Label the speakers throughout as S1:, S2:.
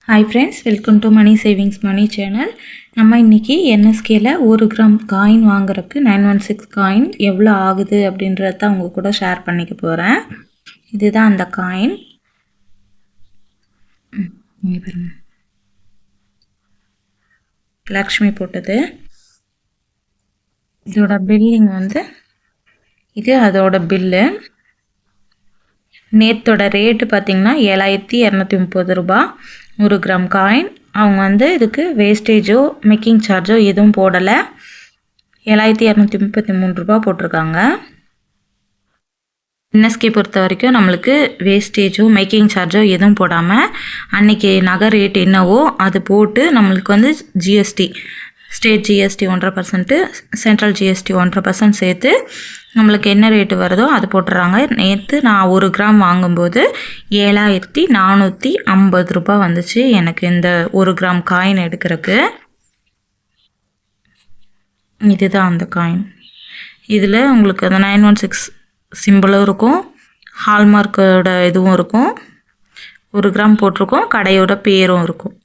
S1: Hi friends, welcome to Money Savings Money channel. நம்ம இன்னைக்கு NSKல 1 gram coin வாங்குறதுக்கு 916 coin எவ்வளவு ஆகுது அப்படின்றத தான் உங்க கூட ஷேர் பண்ணிக்க போறேன். இதுதான் அந்த காயின். இங்க பாருங்க. லக்ஷ்மி போட்டது. இதோட பில்லிங் வந்து இது அதோட பில்லு. நேத்தோட ரேட் பாத்தீங்கன்னா 7230 ரூபாய் 1 கிராம் காயின். அவங்க வந்து இதுக்கு வேஸ்டேஜோ மேக்கிங் சார்ஜோ எதுவும் போடல. 7233 ரூபாய் போட்டிருக்காங்க. NSK பொறுத்த வரைக்கும் நம்மளுக்கு வேஸ்டேஜோ மேக்கிங் சார்ஜோ எதுவும் போடாமல் அன்னைக்கு நகை ரேட் என்னவோ அது போட்டு நம்மளுக்கு வந்து GST state GST 1.5%, central GST 1.5% சேர்த்து நம்மளுக்கு என்ன ரேட்டு வருதோ அது போட்டுறாங்க. நேற்று நான் 1 கிராம் வாங்கும்போது 7450 ரூபாய் வந்துச்சு எனக்கு இந்த 1 கிராம் காயின் எடுக்கிறதுக்கு. இதுதான் அந்த காயின். இதில் உங்களுக்கு அந்த 916 சிம்பிளும் இருக்கும், ஹால்மார்க்கோட இதுவும் இருக்கும், 1 கிராம் போட்டிருக்கோம், கடையோட பேரும் இருக்கும்.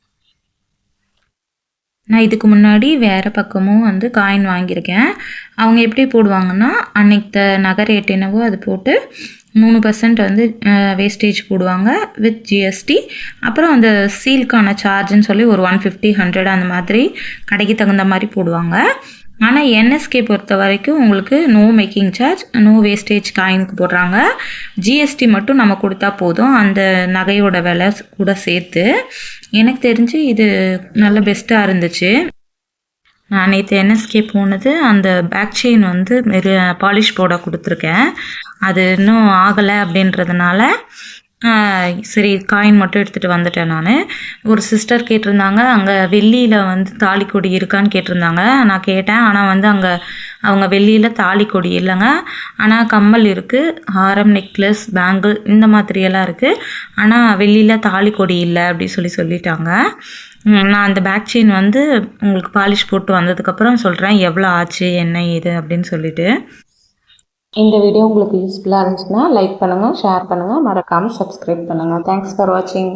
S1: நான் இதுக்கு முன்னாடி வேறு பக்கமும் வந்து காயின் வாங்கியிருக்கேன். அவங்க எப்படி போடுவாங்கன்னா அன்னைக்கு நகை ரேட் என்னவோ அது போட்டு 3% வந்து வேஸ்டேஜ் போடுவாங்க வித் ஜிஎஸ்டி. அப்புறம் அந்த சீல்க்கான சார்ஜுன்னு சொல்லி ஒரு 150, 100 அந்த மாதிரி கடைக்கு தகுந்த மாதிரி போடுவாங்க. ஆனால் NSK பொறுத்த வரைக்கும் உங்களுக்கு no making charge, no wastage காயினுக்கு போடுறாங்க. ஜிஎஸ்டி மட்டும் நம்ம கொடுத்தா போதும் அந்த நகையோட விலை கூட சேர்த்து. எனக்கு தெரிஞ்சு இது நல்ல பெஸ்ட்டாக இருந்துச்சு. நான் நேற்று NSK போனது அந்த பேக் செயின் வந்து பாலிஷ் போட கொடுத்துருக்கேன். அது இன்னும் ஆகலை அப்படின்றதுனால சரி காயின் மட்டும் எடுத்துகிட்டு வந்துட்டேன். நான் ஒரு சிஸ்டர் கேட்டிருந்தாங்க அங்கே வெள்ளியில் வந்து தாலி கொடி இருக்கான்னு கேட்டிருந்தாங்க. நான் கேட்டேன், ஆனால் வந்து அங்கே அவங்க வெள்ளியில் தாலி கொடி இல்லைங்க, ஆனால் கம்மல் இருக்குது, ஹாரம், நெக்லஸ், பேங்கிள் இந்த மாதிரியெல்லாம் இருக்குது, ஆனால் வெள்ளியில் தாலி கொடி இல்லை அப்படி சொல்லிட்டாங்க. நான் அந்த பேக் செயின் வந்து உங்களுக்கு பாலிஷ் போட்டு வந்ததுக்கப்புறம் சொல்கிறேன் எவ்வளோ ஆச்சு என்ன ஏது அப்படின்னு சொல்லிட்டு. இந்த வீடியோ உங்களுக்கு யூஸ்ஃபுல்லாக இருந்துச்சுன்னா லைக் பண்ணுங்கள், ஷேர் பண்ணுங்கள், மறக்காமல் சப்ஸ்கிரைப் பண்ணுங்கள். தேங்க்ஸ் ஃபார் வாட்சிங்.